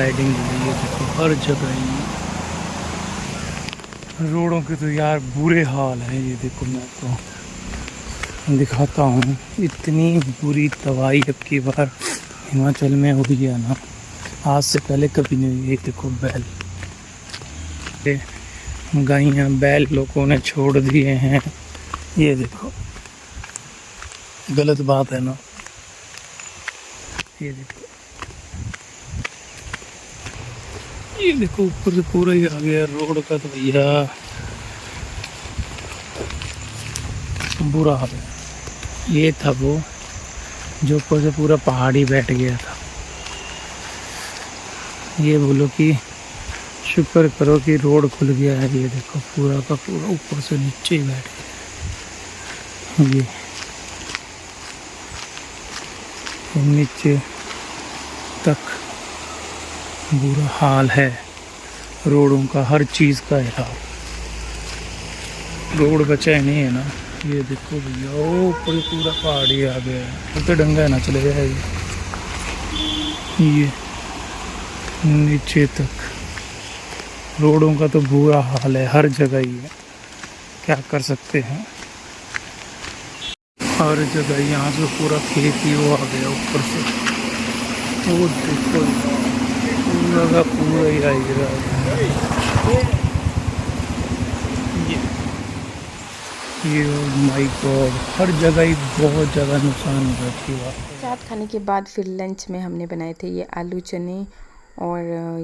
Riding ये देखो हर जगह ही रोडों के तो यार बुरे हाल है। ये देखो मैं तो दिखाता हूँ, इतनी बुरी तबाही अब की बार हिमाचल में हुई है ना, आज से पहले कभी नहीं हुई। ये देखो बैल, गायें बैल लोगों ने छोड़ दिए हैं। ये देखो गलत बात है ना। ये देखो ऊपर से पूरा ही आ गया रोड का, तो भैया बुरा हाल है। ये था वो जो ऊपर से पूरा पहाड़ी बैठ गया था। ये बोलो कि शुक्र करो कि रोड खुल गया है। ये देखो पूरा का पूरा ऊपर से नीचे ही बैठ गया। ये नीचे तक बुरा हाल है रोडों का, हर चीज़ का यार। रोड बचा नहीं है ना। ये देखो भैया ऊपर पूरा पहाड़ी आ गया है, तो डंगा ना चले जाएगा। ये नीचे तक रोडों का तो बुरा हाल है, हर जगह ही है। क्या कर सकते हैं, हर जगह। यहाँ से पूरा खेत ही वो आ गया ऊपर से। वो देखो पूरा का पूरा ही आ गया। ये माय गॉड, हर जगह ही बहुत ज़्यादा नुकसान हो रहा है। रात खाने के बाद फिर लंच में हमने बनाए थे ये आलू चने, और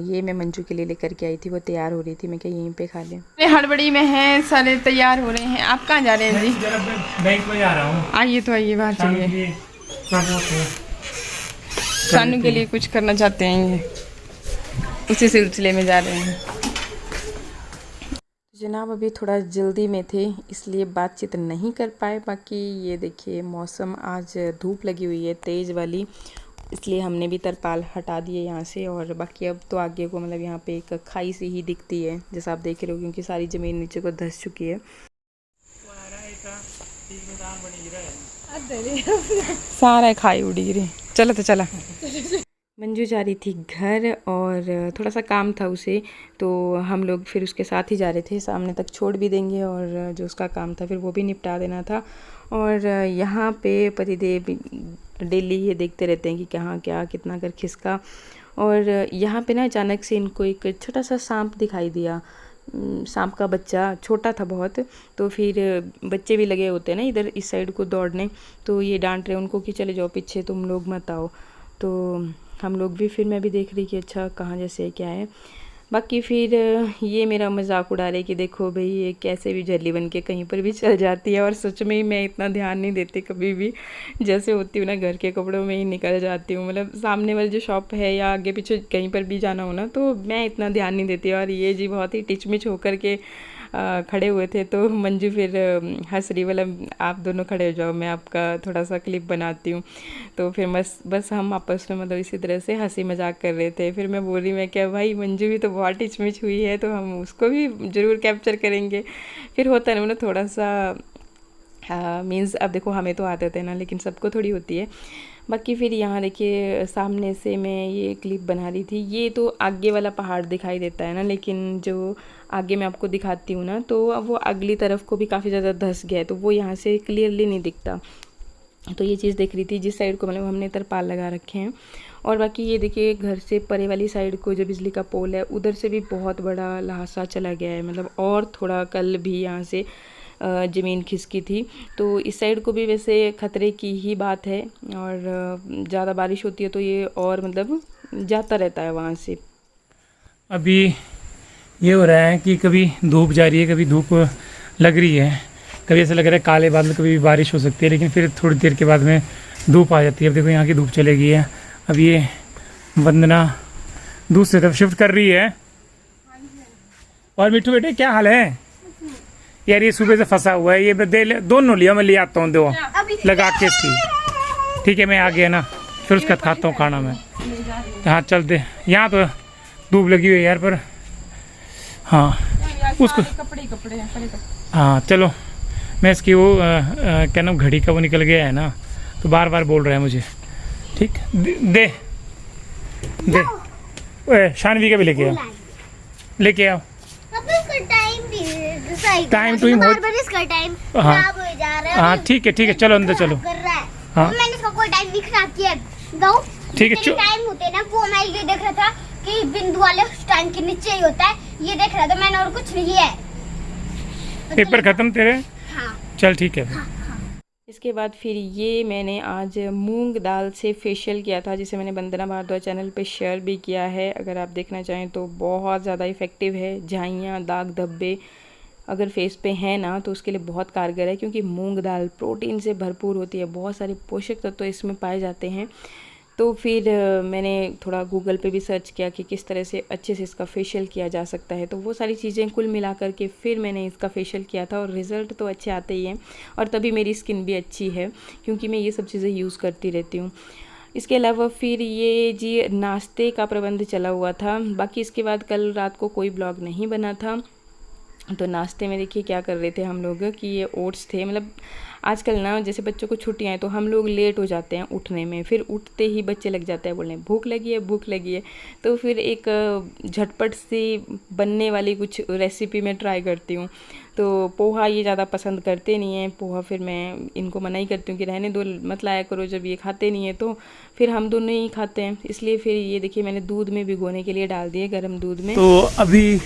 ये मैं मंजू के लिए लेकर के आई थी। वो तैयार हो रही थी, मैं क्या यहीं पे खा लें। हड़बड़ी में हैं, सारे तैयार हो रहे हैं। आप कहाँ जा रहे हैं जी? बैंक में जा रहा हूँ। आइए तो आइए, बाहर चलिए। सानू के लिए कुछ करना चाहते हैं, ये उसी सिलसिले में जा रहे हैं। जनाब अभी थोड़ा जल्दी में थे इसलिए बातचीत नहीं कर पाए। बाकी ये देखिए मौसम, आज धूप लगी हुई है तेज़ वाली, इसलिए हमने भी तरपाल हटा दिए यहाँ से। और बाकी अब तो आगे को मतलब यहाँ पे एक खाई सी ही दिखती है, जैसा आप देख रहे हो, क्योंकि सारी ज़मीन नीचे को धंस चुकी है। सारा खाई उड़ी रही। चलो तो चला। मंजू जा रही थी घर और थोड़ा सा काम था उसे, तो हम लोग फिर उसके साथ ही जा रहे थे। सामने तक छोड़ भी देंगे और जो उसका काम था फिर वो भी निपटा देना था। और यहाँ पे पतिदेव डेली ये देखते रहते हैं कि कहाँ क्या कितना कर खिसका। और यहाँ पे ना अचानक से इनको एक छोटा सा सांप दिखाई दिया। सांप का बच्चा छोटा था बहुत, तो फिर बच्चे भी लगे होते हैं ना इधर इस साइड को दौड़ने, तो ये डांट रहे उनको कि चले जाओ पीछे, तुम लोग मत आओ। तो हम लोग भी, फिर मैं भी देख रही कि अच्छा कहाँ जैसे क्या है। बाकी फिर ये मेरा मजाक उड़ा रहे कि देखो भाई ये कैसे भी जल्ली बन के कहीं पर भी चल जाती है। और सच में ही मैं इतना ध्यान नहीं देती कभी भी, जैसे होती हूँ ना घर के कपड़ों में ही निकल जाती हूँ। मतलब सामने वाली जो शॉप है या आगे पीछे कहीं पर भी जाना हो ना, तो मैं इतना ध्यान नहीं देती। और ये जी बहुत ही टिचमिच होकर के खड़े हुए थे, तो मंजू फिर हंस रही, बोला आप दोनों खड़े हो जाओ, मैं आपका थोड़ा सा क्लिप बनाती हूँ। तो फिर बस हम आपस में मतलब इसी तरह से हंसी मजाक कर रहे थे। फिर मैं बोल रही, मैं क्या भाई मंजू भी तो बहुत टिचमिच हुई है, तो हम उसको भी ज़रूर कैप्चर करेंगे। फिर होता है ना थोड़ा सा मीन्स, अब देखो हमें तो आदत है ना, लेकिन सबको थोड़ी होती है। बाकी फिर यहाँ देखिए सामने से मैं ये क्लिप बना रही थी। ये तो आगे वाला पहाड़ दिखाई देता है ना, लेकिन जो आगे मैं आपको दिखाती हूँ ना, तो अब वो अगली तरफ को भी काफ़ी ज़्यादा धंस गया है, तो वो यहाँ से क्लियरली नहीं दिखता। तो ये चीज़ देख रही थी जिस साइड को मतलब हमने तरपाल लगा रखे हैं। और बाकी ये देखिए घर से परे वाली साइड को जो बिजली का पोल है उधर से भी बहुत बड़ा ल्हासा चला गया है। मतलब और थोड़ा कल भी यहाँ से ज़मीन खिसकी थी, तो इस साइड को भी वैसे खतरे की ही बात है। और ज़्यादा बारिश होती है तो ये और मतलब जाता रहता है वहाँ से। अभी ये हो रहा है कि कभी धूप जा रही है, कभी धूप लग रही है, कभी ऐसा लग रहा है काले बादल, कभी भी बारिश हो सकती है, लेकिन फिर थोड़ी देर के बाद में धूप आ जाती है। अब देखो यहाँ की धूप चले गई है। अब ये वंदना दूसरी तरफ शिफ्ट कर रही है। और मिट्टू बेटे क्या हाल है यार? ये सुबह से फंसा हुआ है, ये दोनों लिया, मैं ले आता हूँ, दो लगा के इसकी। ठीक है मैं आ गया ना, फिर उसका खाता हूँ खाना मैं। हाँ चलते, यहाँ तो धूप लगी हुई है यार, पर हाँ उसको कपड़े हैं। हाँ चलो, मैं इसकी वो क्या नाम घड़ी का वो निकल गया है ना, तो बार बार बोल रहा है मुझे। ठीक दे शानवी का भी लेके आओ, लेके आओ। अब इसका टाइम भी सही टाइम टू ही बार बहुत- बार इसका टाइम हाँ। खराब हो जा रहा है। हाँ ठीक है, चलो अंदर चलो। कर रहा है। हाँ। तो मैंने इसका कोई टाइम नहीं खराब किया। गाँव ठीक है, टाइम होते हैं ना, वो मैं ये देख रहा था कि बिंदु वाले टाइम के नीचे ही होता है, ये देख रहा था मैंने, और कुछ नहीं है। पेपर खत्म तेरे? हाँ। चल ठीक है। इसके बाद फिर ये मैंने आज मूंग दाल से फेशियल किया था, जिसे मैंने वंदना भारद्वाज चैनल पे शेयर भी किया है। अगर आप देखना चाहें तो बहुत ज़्यादा इफ़ेक्टिव है। झाइयाँ, दाग धब्बे अगर फेस पे है ना तो उसके लिए बहुत कारगर है, क्योंकि मूंग दाल प्रोटीन से भरपूर होती है, बहुत सारे पोषक तत्व इसमें पाए जाते हैं। तो फिर मैंने थोड़ा गूगल पे भी सर्च किया कि किस तरह से अच्छे से इसका फेशियल किया जा सकता है, तो वो सारी चीज़ें कुल मिला करके फिर मैंने इसका फेशियल किया था, और रिज़ल्ट तो अच्छे आते ही हैं, और तभी मेरी स्किन भी अच्छी है, क्योंकि मैं ये सब चीज़ें यूज़ करती रहती हूँ। इसके अलावा फिर ये जी नाश्ते का प्रबंध चला हुआ था। बाकी इसके बाद कल रात को कोई ब्लॉग नहीं बना था। तो नाश्ते में देखिए क्या कर रहे थे हम लोग कि ये ओट्स थे। मतलब आजकल ना जैसे बच्चों को छुट्टियाँ हैं तो हम लोग लेट हो जाते हैं उठने में, फिर उठते ही बच्चे लग जाते हैं बोलने भूख लगी है, भूख लगी है। तो फिर एक झटपट सी बनने वाली कुछ रेसिपी मैं ट्राई करती हूँ। तो पोहा ये ज़्यादा पसंद करते नहीं हैं, पोहा फिर मैं इनको मना ही करती हूँ कि रहने दो, मत लाया करो, जब ये खाते नहीं है तो फिर हम दोनों ही खाते हैं। इसलिए फिर ये देखिए मैंने दूध में भिगोने के लिए डाल दिए, गर्म दूध में। तो अभी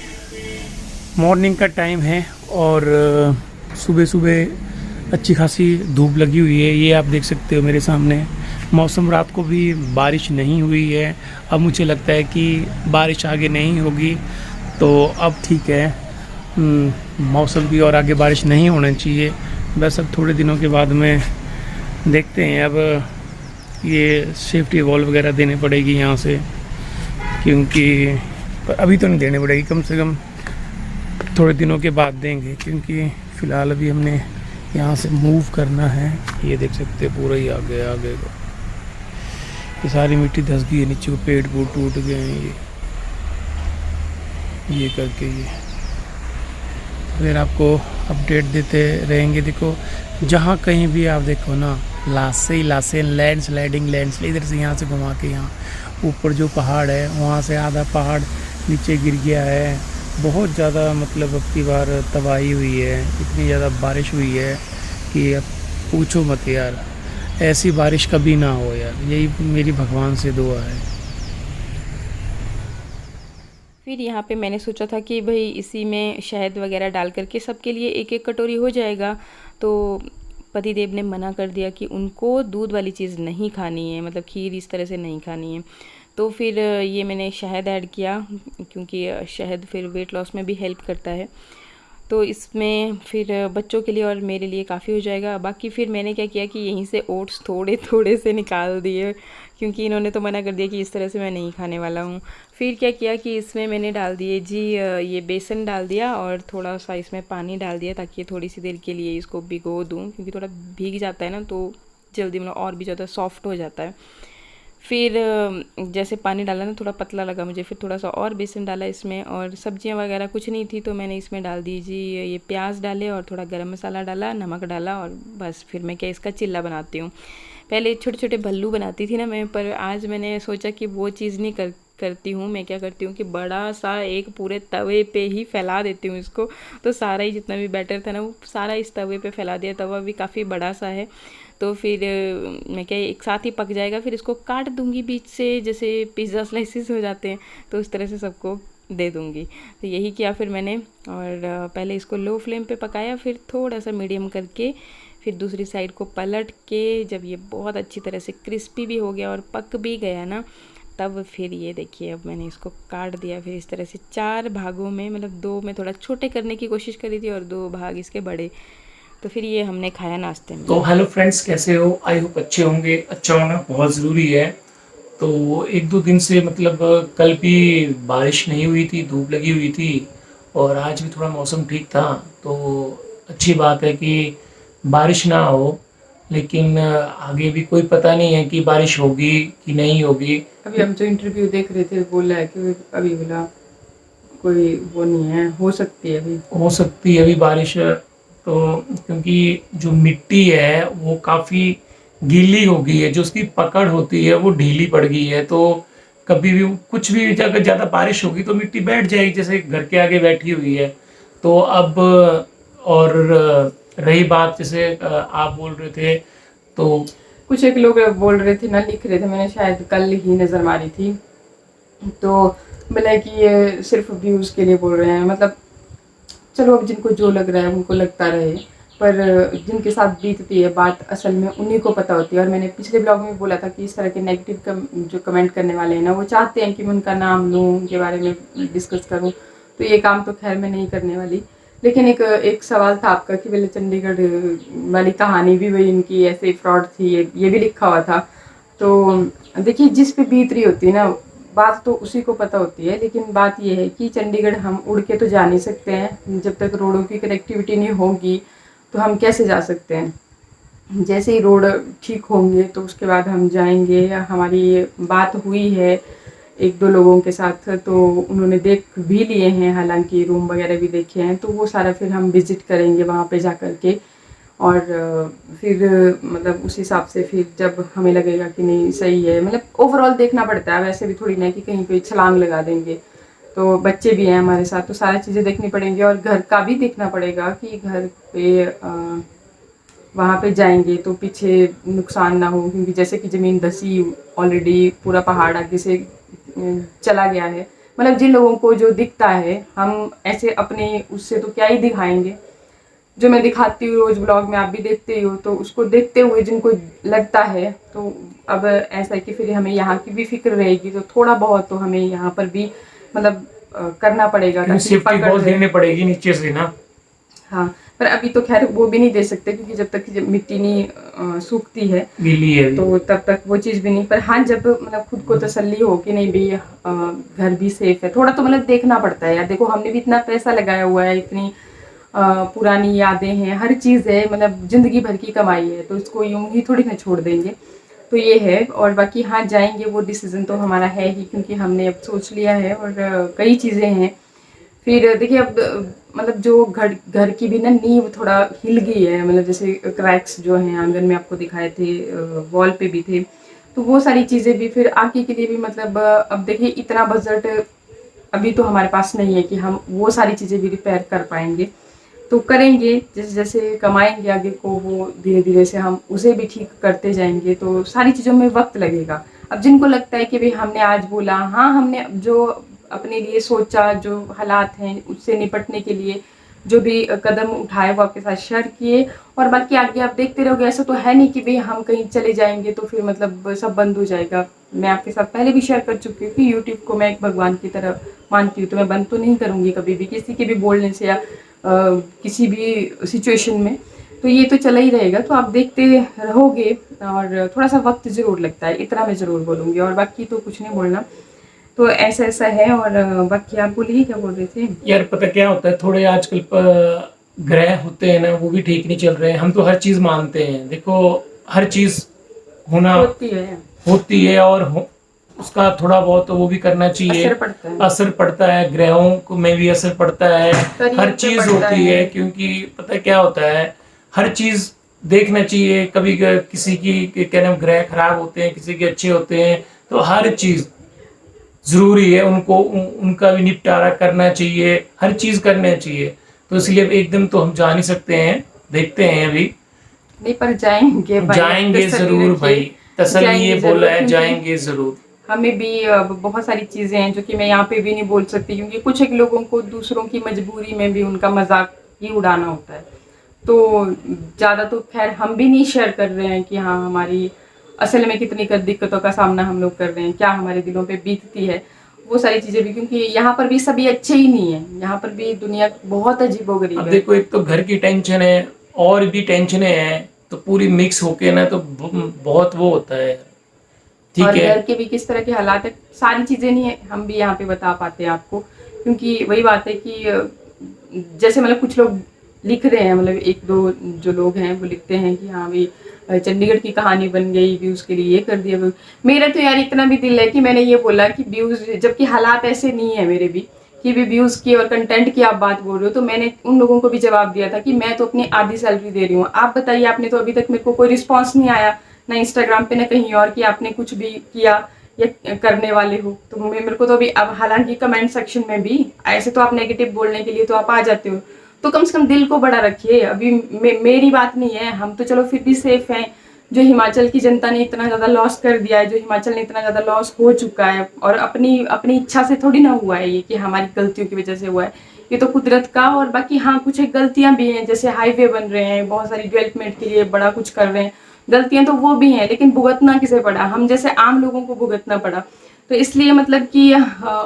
मॉर्निंग का टाइम है और सुबह सुबह अच्छी खासी धूप लगी हुई है, ये आप देख सकते हो मेरे सामने। मौसम रात को भी बारिश नहीं हुई है, अब मुझे लगता है कि बारिश आगे नहीं होगी, तो अब ठीक है। मौसम भी और आगे बारिश नहीं होना चाहिए, बस अब थोड़े दिनों के बाद में देखते हैं। अब ये सेफ्टी वॉल वगैरह देने पड़ेगी यहाँ से, क्योंकि अभी तो नहीं देने पड़ेगी, कम से कम थोड़े दिनों के बाद देंगे, क्योंकि फ़िलहाल अभी हमने यहाँ से मूव करना है। ये देख सकते हैं पूरा ही आगे को ये सारी मिट्टी धंस गई है नीचे को, पेड़ पूड़ टूट गए हैं ये करके। ये फिर आपको अपडेट देते रहेंगे। देखो जहाँ कहीं भी आप देखो ना, लाशें लैंडस्लाइडिंग इधर से यहाँ से घुमा के यहाँ ऊपर जो पहाड़ है वहाँ से आधा पहाड़ नीचे गिर गया है। बहुत ज़्यादा मतलब अब की बार तबाही हुई है, इतनी ज़्यादा बारिश हुई है कि अब पूछो मत यार, ऐसी बारिश कभी ना हो यार, यही मेरी भगवान से दुआ है। फिर यहाँ पे मैंने सोचा था कि भाई इसी में शहद वगैरह डाल करके सबके लिए एक एक कटोरी हो जाएगा। तो पतिदेव ने मना कर दिया कि उनको दूध वाली चीज़ नहीं खानी है, मतलब खीर इस तरह से नहीं खानी है। तो फिर ये मैंने शहद ऐड किया, क्योंकि शहद फिर वेट लॉस में भी हेल्प करता है। तो इसमें फिर बच्चों के लिए और मेरे लिए काफ़ी हो जाएगा। बाकी फिर मैंने क्या किया कि यहीं से ओट्स थोड़े थोड़े से निकाल दिए, क्योंकि इन्होंने तो मना कर दिया कि इस तरह से मैं नहीं खाने वाला हूँ। फिर क्या किया कि इसमें मैंने डाल दिए जी ये बेसन डाल दिया, और थोड़ा सा इसमें पानी डाल दिया, ताकि ये थोड़ी सी देर के लिए इसको भिगो दूँ, क्योंकि थोड़ा भीग जाता है ना तो जल्दी मतलब और भी ज़्यादा सॉफ्ट हो जाता है। फिर जैसे पानी डाला ना थोड़ा पतला लगा मुझे, फिर थोड़ा सा और बेसन डाला इसमें, और सब्जियां वगैरह कुछ नहीं थी तो मैंने इसमें डाल दी जी ये प्याज डाले, और थोड़ा गरम मसाला डाला, नमक डाला, और बस फिर मैं क्या इसका चिल्ला बनाती हूँ। पहले छोटे छोटे भल्लू बनाती थी ना मैं, पर आज मैंने सोचा कि वो चीज़ नहीं करती हूँ। मैं क्या करती हूँ कि बड़ा सा एक पूरे तवे पे ही फैला देती हूँ इसको। तो सारा ही जितना भी बैटर था ना वो सारा इस तवे पे फैला दिया। तवा भी काफ़ी बड़ा सा है, तो फिर मैं क्या एक साथ ही पक जाएगा। फिर इसको काट दूंगी बीच से, जैसे पिज़्ज़ा स्लाइसेस हो जाते हैं, तो उस तरह से सबको दे दूंगी। तो यही किया फिर मैंने, और पहले इसको लो फ्लेम पे पकाया, फिर थोड़ा सा मीडियम करके, फिर दूसरी साइड को पलट के जब ये बहुत अच्छी तरह से क्रिस्पी भी हो गया और पक भी गया ना, तब फिर ये देखिए अब मैंने इसको काट दिया। फिर इस तरह से 4 भागों में, मतलब 2 में थोड़ा छोटे करने की कोशिश करी थी और 2 भाग इसके बड़े। तो फिर ये हमने खाया नाश्ते में। तो हेलो फ्रेंड्स, कैसे हो? आई होप अच्छे होंगे। अच्छा होना बहुत ज़रूरी है। तो 1-2 दिन से मतलब कल भी बारिश नहीं हुई थी, धूप लगी हुई थी, और आज भी थोड़ा मौसम ठीक था। तो अच्छी बात है कि बारिश ना हो, लेकिन आगे भी कोई पता नहीं है कि बारिश होगी कि नहीं होगी। अभी हम जो इंटरव्यू देख रहे थे बोला है कि अभी बोला कोई वो नहीं है, हो सकती है अभी, हो सकती है अभी बारिश। तो क्योंकि जो मिट्टी है वो काफ़ी गीली हो गई है, जो उसकी पकड़ होती है वो ढीली पड़ गई है, तो कभी भी कुछ भी अगर ज़्यादा बारिश होगी तो मिट्टी बैठ जाएगी, जैसे घर के आगे बैठी हुई है। तो अब और रही बात, जैसे आप बोल रहे थे तो कुछ एक लोग बोल रहे थे ना, लिख रहे थे, मैंने शायद कल ही नज़र मारी थी, तो बोला कि ये सिर्फ व्यूज़ के लिए बोल रहे हैं। मतलब चलो, अब जिनको जो लग रहा है उनको लगता रहे, पर जिनके साथ बीतती है बात असल में उन्हीं को पता होती है। और मैंने पिछले ब्लॉग में बोला था कि इस तरह के नेगेटिव जो कमेंट करने वाले हैं ना, वो चाहते हैं कि मैं उनका नाम लूँ, उनके बारे में डिस्कस करूँ। तो ये काम तो खैर मैं नहीं करने वाली। लेकिन एक सवाल था आपका कि पहले चंडीगढ़ वाली कहानी भी वही इनकी ऐसे फ्रॉड थी, ये भी लिखा हुआ था। तो देखिए, जिस पे बीत रही होती है ना, बात तो उसी को पता होती है। लेकिन बात यह है कि चंडीगढ़ हम उड़ के तो जा नहीं सकते हैं, जब तक रोडों की कनेक्टिविटी नहीं होगी तो हम कैसे जा सकते हैं। जैसे ही रोड ठीक होंगे तो उसके बाद हम जाएंगे। या हमारी बात हुई है एक दो लोगों के साथ, तो उन्होंने देख भी लिए हैं, हालांकि रूम वगैरह भी देखे हैं। तो वो सारा फिर हम विज़िट करेंगे वहाँ पे जा कर के, और फिर मतलब उस हिसाब से फिर जब हमें लगेगा कि नहीं सही है, मतलब ओवरऑल देखना पड़ता है। वैसे भी थोड़ी ना कि कहीं पे छलांग लगा देंगे। तो बच्चे भी हैं हमारे साथ, तो सारी चीज़ें देखनी पड़ेंगी। और घर का भी देखना पड़ेगा कि घर पे वहाँ पे जाएंगे तो पीछे नुकसान ना हो, क्योंकि जैसे कि ज़मीन धसी ऑलरेडी, पूरा पहाड़ आगे से चला गया है। मतलब जिन लोगों को जो दिखता है, हम ऐसे अपने उससे तो क्या ही दिखाएंगे। जो मैं दिखाती हूँ रोज़ ब्लॉग में, आप भी देखते ही हो, तो उसको देखते हुए जिनको लगता है, तो अब ऐसा है कि फिर हमें यहाँ की भी फिक्र रहेगी। तो थोड़ा बहुत तो हमें यहाँ पर भी मतलब करना पड़ेगा, ताकि सेफ्टी पकड़ बहुत रहे। देनी पड़ेगी नीचे से ना। हाँ, पर अभी तो खैर वो भी नहीं दे सकते, क्योंकि जब तक मिट्टी नहीं सूखती है, गीली है अभी। तो तब तक वो चीज़ भी नहीं। पर हाँ, जब मतलब खुद को तसल्ली हो कि नहीं भी घर भी सेफ है, थोड़ा तो मतलब देखना पड़ता है यार। देखो, हमने भी इतना पैसा लगाया हुआ है, इतनी पुरानी यादें हैं, हर चीज़ है, मतलब ज़िंदगी भर की कमाई है, तो इसको यूँ ही थोड़ी ना छोड़ देंगे। तो ये है। और बाकी हाँ, जाएंगे, वो डिसीज़न तो हमारा है ही, क्योंकि हमने अब सोच लिया है। और कई चीज़ें हैं। फिर देखिए, अब मतलब जो घर की भी ना नींव थोड़ा हिल गई है, मतलब जैसे क्रैक्स जो हैं आंगन में आपको दिखाए थे, वॉल पे भी थे, तो वो सारी चीज़ें भी फिर आगे के लिए भी मतलब अब देखिए, इतना बजट अभी तो हमारे पास नहीं है कि हम वो सारी चीज़ें भी रिपेयर कर पाएंगे। तो करेंगे, जैसे जैसे कमाएंगे आगे को, वो धीरे धीरे से हम उसे भी ठीक करते जाएंगे। तो सारी चीज़ों में वक्त लगेगा। अब जिनको लगता है कि भाई हमने आज बोला, हाँ, हमने जो अपने लिए सोचा, जो हालात हैं उससे निपटने के लिए जो भी कदम उठाए, वो आपके साथ शेयर किए। और बाकी आगे आप देखते रहोगे। ऐसा तो है नहीं कि भाई हम कहीं चले जाएंगे तो फिर मतलब सब बंद हो जाएगा। मैं आपके साथ पहले भी शेयर कर चुकी हूँ कि यूट्यूब को मैं एक भगवान की तरह मानती हूँ, तो मैं बंद तो नहीं करूँगी कभी भी, किसी के भी बोलने से या किसी भी सिचुएशन में। तो ये तो चला ही रहेगा। तो आप देखते रहोगे। और थोड़ा सा वक्त ज़रूर लगता है, इतना मैं ज़रूर बोलूँगी। और बाकी तो कुछ नहीं बोलना। तो ऐसा ऐसा है। और बाकी आप बोलिए, क्या बोल रहे थे? यार पता क्या होता है, थोड़े आजकल ग्रह होते हैं ना, वो भी ठीक नहीं चल रहे हैं। हम तो हर चीज मानते हैं, देखो हर चीज होना होती है और उसका थोड़ा बहुत तो वो भी करना चाहिए। असर पड़ता है। असर पड़ता है, ग्रहों को में भी असर पड़ता है, हर चीज होती है। क्योंकि पता क्या होता है, हर चीज देखना चाहिए। कभी किसी की क्या नाम ग्रह खराब होते हैं, किसी के अच्छे होते हैं, तो हर चीज जरूरी है, उनको उनका भी निपटारा करना चाहिए, हर चीज करना चाहिए। तो इसलिए एकदम तो हम जा नहीं सकते हैं, देखते हैं अभी। नहीं, पर जाएंगे भाई, जाएंगे जरूर भाई, तसल्ली ये बोला है, जाएंगे जरूर। हमें भी बहुत सारी चीजें हैं जो कि मैं यहाँ पे भी नहीं बोल सकती, क्योंकि कुछ एक लोगों को दूसरों की मजबूरी में भी उनका मजाक ही उड़ाना होता है। तो ज़्यादा तो खैर हम भी नहीं शेयर कर रहे हैं कि हाँ, हमारी असल में कितनी दिक्कतों का सामना हम लोग कर रहे हैं, क्या हमारे दिलों पे बीतती है, वो सारी चीज़ें भी। क्योंकि यहाँ पर भी सभी अच्छे ही नहीं है, यहाँ पर भी दुनिया बहुत अजीबोगरीब है। अब देखो, एक तो घर की टेंशन है और भी टेंशनें हैं, तो पूरी मिक्स होके ना तो बहुत वो होता है। ठीक और है, घर के भी किस तरह के हालात है, सारी चीज़ें नहीं है हम भी यहाँ पे बता पाते हैं आपको। क्योंकि वही बात है कि जैसे मतलब कुछ लोग लिख रहे हैं, मतलब एक दो जो लोग हैं वो लिखते हैं कि हाँ भाई, चंडीगढ़ की कहानी बन गई, व्यूज़ के लिए ये कर दिया। मेरा तो यार इतना भी दिल है कि मैंने ये बोला कि व्यूज़, जबकि हालात ऐसे नहीं है मेरे भी कि भी व्यूज़ की और कंटेंट की आप बात बोल रहे हो, तो मैंने उन लोगों को भी जवाब दिया था कि मैं तो अपनी आधी सैलरी दे रही हूँ। आप बताइए, आपने तो अभी तक मेरे को कोई रिस्पॉन्स नहीं आया, ना इंस्टाग्राम पे ना कहीं और, कि आपने कुछ भी किया या करने वाले हो। तो मेरे को तो अभी अब हालांकि कमेंट सेक्शन में भी ऐसे तो आप नेगेटिव बोलने के लिए तो आप आ जाते हो, तो कम से कम दिल को बड़ा रखिए। अभी मेरी बात नहीं है, हम तो चलो फिर भी सेफ हैं। जो हिमाचल की जनता ने इतना ज़्यादा लॉस कर दिया है, जो हिमाचल ने इतना ज़्यादा लॉस हो चुका है, और अपनी इच्छा से थोड़ी ना हुआ है ये कि हमारी गलतियों की वजह से हुआ है, ये तो कुदरत का। और बाकी हाँ कुछ एक गलतियाँ भी हैं, जैसे हाईवे बन रहे हैं, बहुत सारी डेवलपमेंट के लिए बड़ा कुछ कर रहे हैं, गलतियाँ तो वो भी हैं, लेकिन भुगतना किसे पड़ा? हम जैसे आम लोगों को भुगतना पड़ा। तो इसलिए मतलब कि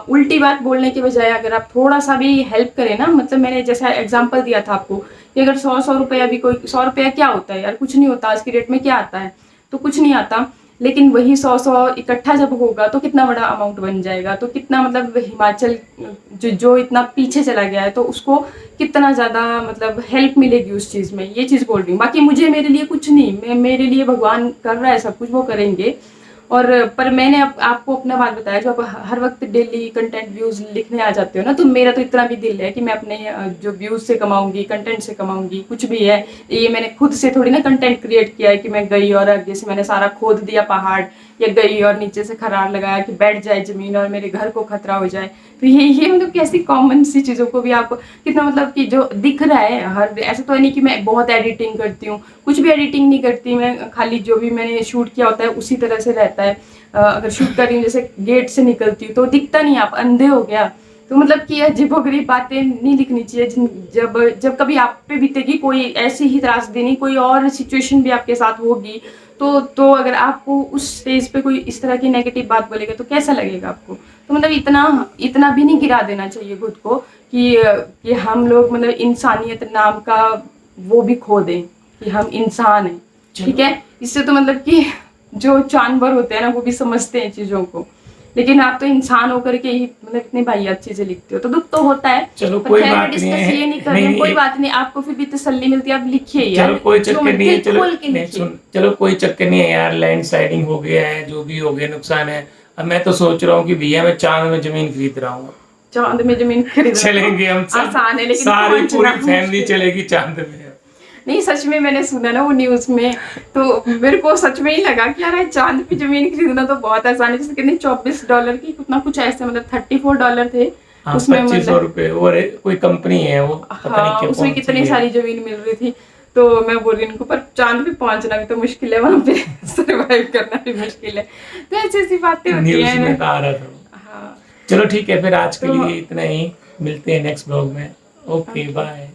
उल्टी बात बोलने के बजाय अगर आप थोड़ा सा भी हेल्प करें ना, मतलब मैंने जैसा एग्जांपल दिया था आपको कि अगर 100 रुपया भी कोई 100 रुपया क्या होता है यार, कुछ नहीं होता। आज की डेट में क्या आता है? तो कुछ नहीं आता। लेकिन वही 100 इकट्ठा जब होगा तो कितना बड़ा अमाउंट बन जाएगा। तो कितना मतलब हिमाचल जो इतना पीछे चला गया है, तो उसको कितना ज़्यादा मतलब हेल्प मिलेगी उस चीज़ में, ये चीज़ बोल रही हूँ। बाकी मेरे लिए कुछ नहीं, मेरे लिए भगवान कर रहा है सब कुछ, वो करेंगे। और पर मैंने आपको अपना बात बताया, जो आप हर वक्त डेली कंटेंट व्यूज लिखने आ जाते हो ना, तो मेरा तो इतना भी दिल है कि मैं अपने जो व्यूज से कमाऊंगी, कंटेंट से कमाऊंगी, कुछ भी है। ये मैंने खुद से थोड़ी ना कंटेंट क्रिएट किया है कि मैं गई और आगे से मैंने सारा खोद दिया पहाड़, या गई और नीचे से खरार लगाया कि बैठ जाए जमीन और मेरे घर को खतरा हो जाए। तो ये मतलब कैसी कॉमन सी चीज़ों को भी आप कितना मतलब कि जो दिख रहा है हर, ऐसा तो है नहीं कि मैं बहुत एडिटिंग करती हूँ, कुछ भी एडिटिंग नहीं करती मैं, खाली जो भी मैंने शूट किया होता है उसी तरह से रहता है। अगर शूट कर रही हूँ जैसे गेट से निकलती हूँ तो दिखता नहीं, आप अंधे हो गया। तो मतलब कि अजीबोगरीब बातें नहीं लिखनी चाहिए। जब कभी आप पे बीतेगी कोई ऐसी ही त्रासदी, नहीं कोई और सिचुएशन भी आपके साथ होगी, तो अगर आपको उस स्टेज पे कोई इस तरह की नेगेटिव बात बोलेगा तो कैसा लगेगा आपको? तो मतलब इतना भी नहीं गिरा देना चाहिए खुद को कि हम लोग मतलब इंसानियत नाम का वो भी खो दें कि हम इंसान हैं। ठीक है, इससे तो मतलब कि जो जानवर होते हैं ना वो भी समझते हैं चीजों को, लेकिन आप तो इंसान होकर के ही मतलब इतनी वाहियात चीजें लिखते हो, तो दुख तो होता है। चलो कोई बात नहीं है, ये नहीं कर रहे हैं, कोई बात नहीं, आपको फिर भी तसल्ली मिलती है, आप लिखिए यार। चलो कोई चक्कर नहीं है, चलो नहीं सुन, चलो कोई चक्कर नहीं है यार, लैंड स्लाइडिंग हो गया है, जो भी हो गया नुकसान है। अब मैं तो सोच रहा हूँ कि भैया मैं चांद में जमीन खरीद रहा हूँ। चांद में जमीन खरीद चलेंगे हम सब, आसान है, लेकिन सारी पूरी फैमिली चलेगी चांद में। नहीं सच में मैंने सुना ना वो न्यूज में, तो मेरे को सच में ही लगा कि यार चांद पे जमीन खरीदना तो बहुत आसान है। जैसे कितने $24 की कितना कुछ ऐसे मतलब $34 थे उसमें, 2500 रुपए। और कोई कंपनी है वो, पता नहीं क्या, उसमें कितनी सारी जमीन मिल रही थी। तो मैं बोल रही हूँ उनको, पर चांद पे पहुंचना भी तो मुश्किल है, वहां पे सर्वाइव करना भी मुश्किल है। तो ऐसी ऐसी बातें होती है। न्यूज़ में आ रहा था। चलो ठीक है, फिर आज के लिए इतना ही, मिलते हैं नेक्स्ट ब्लॉग में। Okay bye.